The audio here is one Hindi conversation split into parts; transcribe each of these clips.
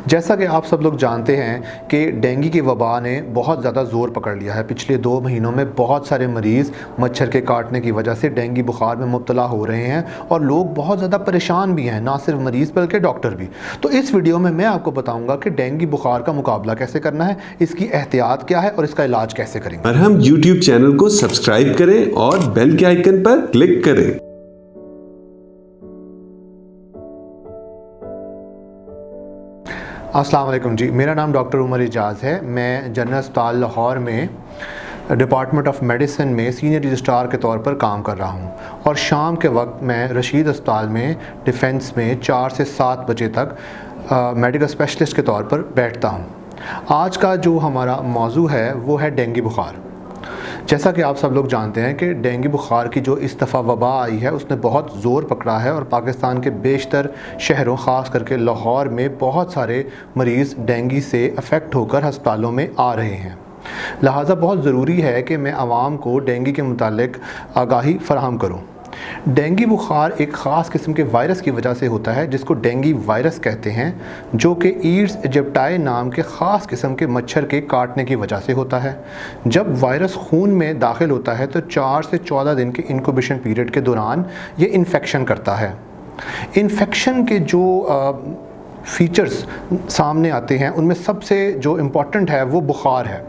जैसा कि आप सब लोग जानते हैं कि डेंगू की वबा ने बहुत ज़्यादा ज़ोर पकड़ लिया है। पिछले 2 महीनों में बहुत सारे मरीज़ मच्छर के काटने की वजह से डेंगू बुखार में मुब्तला हो रहे हैं और लोग बहुत ज़्यादा परेशान भी हैं, ना सिर्फ मरीज़ बल्कि डॉक्टर भी। तो इस वीडियो में मैं आपको बताऊँगा कि डेंगू बुखार का मुकाबला कैसे करना है, इसकी एहतियात क्या है और इसका इलाज कैसे करेंगे। और हम YouTube चैनल को सब्सक्राइब करें और बेल के आइकन पर क्लिक करें। अस्सलाम वालेकुम जी, मेरा नाम डॉक्टर उमर इजाज़ है। मैं जनरल अस्पताल लाहौर में डिपार्टमेंट ऑफ मेडिसिन में सीनियर रजिस्ट्रार के तौर पर काम कर रहा हूं और शाम के वक्त मैं रशीद अस्पताल में डिफेंस में 4 से 7 बजे तक मेडिकल स्पेशलिस्ट के तौर पर बैठता हूं। आज का जो हमारा मौजू है वो है डेंगू बुखार। जैसा कि आप सब लोग जानते हैं कि डेंगू बुखार की जो इस दफ़ा वबा आई है उसने बहुत ज़ोर पकड़ा है और पाकिस्तान के बेशतर शहरों ख़ास करके लाहौर में बहुत सारे मरीज़ डेंगू से अफेक्ट होकर हस्पतालों में आ रहे हैं। लिहाजा बहुत ज़रूरी है कि मैं आवाम को डेंगू के मुतालिक आगाही फ़राहम करूँ। डेंगू बुखार एक ख़ास किस्म के वायरस की वजह से होता है जिसको डेंगू वायरस कहते हैं, जो कि ईड्स इजिप्टाई नाम के ख़ास किस्म के मच्छर के काटने की वजह से होता है। जब वायरस खून में दाखिल होता है तो 4 से 14 दिन के इंक्यूबेशन पीरियड के दौरान ये इन्फेक्शन करता है। इन्फेक्शन के जो फीचर्स सामने आते हैं उनमें सबसे जो इम्पॉर्टेंट है वो बुखार है।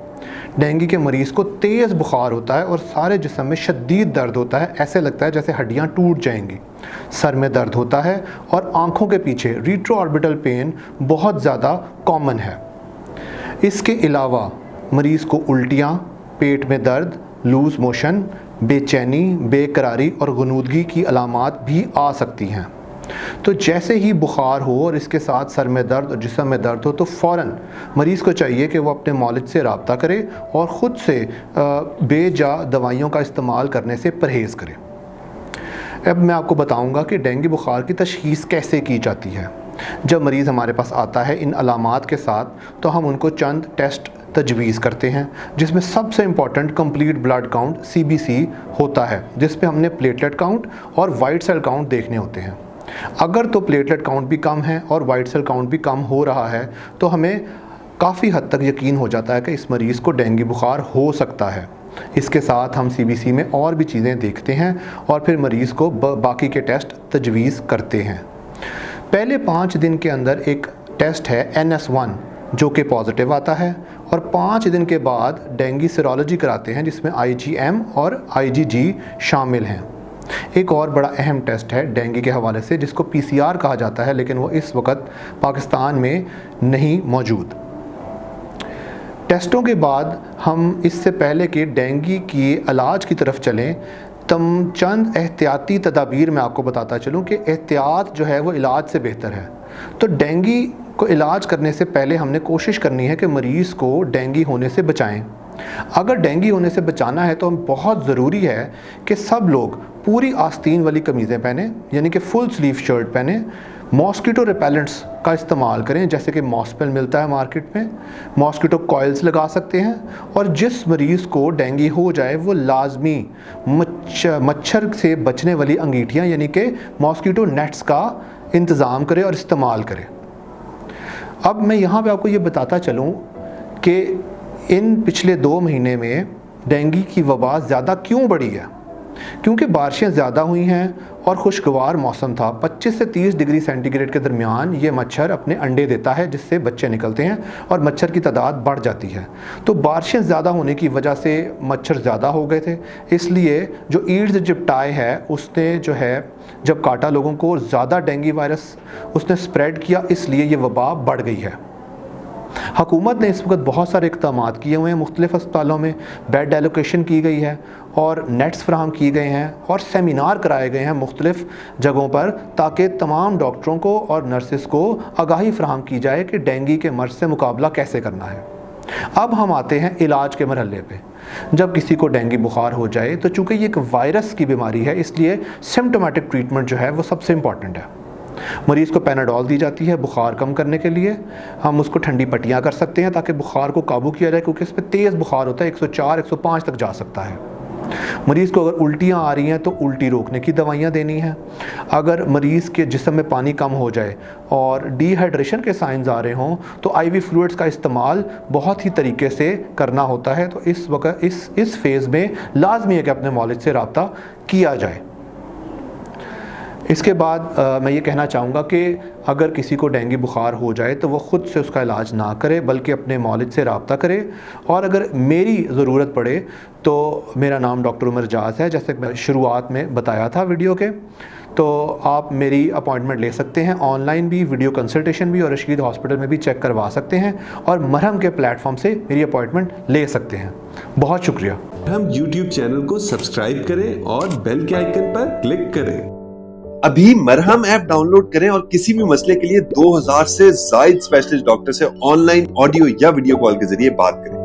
डेंगू के मरीज़ को तेज़ बुखार होता है और सारे जिस्म में शदीद दर्द होता है, ऐसे लगता है जैसे हड्डियां टूट जाएंगी। सर में दर्द होता है और आंखों के पीछे रेट्रोऑर्बिटल पेन बहुत ज़्यादा कॉमन है। इसके अलावा मरीज़ को उल्टियाँ, पेट में दर्द, लूज़ मोशन, बेचैनी, बेकरारी और गुनूदगी की अलामात भी आ सकती हैं। तो जैसे ही बुखार हो और इसके साथ सर में दर्द और जिस्म में दर्द हो तो फ़ौरन मरीज़ को चाहिए कि वो अपने मौलिद से रब्ता करे और ख़ुद से बेजा दवाइयों का इस्तेमाल करने से परहेज़ करे। अब मैं आपको बताऊंगा कि डेंगू बुखार की तशख़ीस कैसे की जाती है। जब मरीज़ हमारे पास आता है इन अलामात के साथ तो हम उनको चंद टेस्ट तजवीज़ करते हैं, जिसमें सबसे important complete blood count CBC होता है, जिसमें हमने प्लेटलेट काउंट और वाइट सेल काउंट देखने होते हैं। अगर तो प्लेटलेट काउंट भी कम है और वाइट सेल काउंट भी कम हो रहा है तो हमें काफ़ी हद तक यकीन हो जाता है कि इस मरीज़ को डेंगू बुखार हो सकता है। इसके साथ हम CBC में और भी चीज़ें देखते हैं और फिर मरीज़ को बाकी के टेस्ट तजवीज़ करते हैं। पहले 5 दिन के अंदर एक टेस्ट है NS1 जो कि पॉजिटिव आता है और 5 दिन के बाद डेंगू सीरोलॉजी कराते हैं जिसमें IgM और IgG शामिल हैं। एक और बड़ा अहम टेस्ट है डेंगू के हवाले से जिसको PCR कहा जाता है, लेकिन वो इस वक्त पाकिस्तान में नहीं मौजूद। टेस्टों के बाद हम इससे पहले कि डेंगू की इलाज की तरफ चलें चंद एहतियाती तदाबीर मैं आपको बताता चलूँ कि एहतियात जो है वो इलाज से बेहतर है। तो डेंगू को इलाज करने से पहले हमने कोशिश करनी है कि मरीज़ को डेंगू होने से बचाएं। अगर डेंगू होने से बचाना है तो बहुत ज़रूरी है कि सब लोग पूरी आस्तीन वाली कमीज़ें पहने, यानी कि फुल स्लीव शर्ट पहने, मॉस्किटो रिपेलेंट्स का इस्तेमाल करें जैसे कि मॉस्पेल मिलता है मार्केट में, मॉस्किटो कॉइल्स लगा सकते हैं और जिस मरीज़ को डेंगू हो जाए वो लाजमी मच्छर से बचने वाली अंगीठियाँ यानी कि मॉस्किटो नेट्स का इंतज़ाम करें और इस्तेमाल करें। अब मैं यहाँ पे आपको ये बताता चलूँ कि इन पिछले 2 महीने में डेंगू की वबा ज़्यादा क्यों बढ़ी है। क्योंकि बारिशें ज़्यादा हुई हैं और खुशगवार मौसम था। 25 से 30 डिग्री सेंटीग्रेड के दरमियान ये मच्छर अपने अंडे देता है जिससे बच्चे निकलते हैं और मच्छर की तादाद बढ़ जाती है। तो बारिशें ज़्यादा होने की वजह से मच्छर ज़्यादा हो गए थे, इसलिए जो ईड्स इजिप्टाई है उसने जो है जब काटा लोगों को ज़्यादा डेंगू वायरस उसने स्प्रेड किया, इसलिए ये वबा बढ़ गई है। हुकूमत ने इस वक्त बहुत सारे इक़दाम किए हुए हैं, मुख्तलिफ़ अस्पतालों में बेड एलोकेशन की गई है और नेट्स फ्राहम किए गए हैं और सेमिनार कराए गए हैं मुख्तलिफ़ जगहों पर ताकि तमाम डॉक्टरों को और नर्सेस को आगाही फ्राहम की जाए कि डेंगू के मर्ज़ से मुकाबला कैसे करना है। अब हम आते हैं इलाज के मरहले पे। जब किसी को डेंगू बुखार हो जाए तो चूँकि ये एक वायरस की बीमारी है इसलिए सिम्प्टोमेटिक ट्रीटमेंट जो है वो सबसे इम्पॉर्टेंट है। मरीज़ को पैनाडोल दी जाती है बुखार कम करने के लिए। हम उसको ठंडी पट्टियाँ कर सकते हैं ताकि बुखार को काबू किया जाए, क्योंकि इस पर तेज़ बुखार होता है, 104 105 तक जा सकता है। मरीज़ को अगर उल्टियाँ आ रही हैं तो उल्टी रोकने की दवाइयाँ देनी हैं। अगर मरीज़ के जिस्म में पानी कम हो जाए और डिहाइड्रेशन के साइंस आ रहे हों तो आईवी फ्लूइड्स का इस्तेमाल बहुत ही तरीके से करना होता है। तो इस वक्त इस फेज़ में लाजमी है कि अपने मौलिद से रब्ता किया जाए। इसके बाद मैं ये कहना चाहूँगा कि अगर किसी को डेंगू बुखार हो जाए तो वो ख़ुद से उसका इलाज ना करे बल्कि अपने मौलिद से रब्ता करे। और अगर मेरी ज़रूरत पड़े तो मेरा नाम डॉक्टर उमर इजाज़ है, जैसे मैं शुरुआत में बताया था वीडियो के। तो आप मेरी अपॉइंटमेंट ले सकते हैं, ऑनलाइन भी, वीडियो कंसल्टेशन भी, और रशीद हॉस्पिटल में भी चेक करवा सकते हैं और मरहम के प्लेटफॉर्म से मेरी अपॉइंटमेंट ले सकते हैं। बहुत शुक्रिया। हम YouTube चैनल को सब्सक्राइब करें और बेल के आइकन पर क्लिक करें। अभी मरहम ऐप डाउनलोड करें और किसी भी मसले के लिए 2000 से ज्यादा स्पेशलिस्ट डॉक्टर से ऑनलाइन ऑडियो या वीडियो कॉल के जरिए बात करें।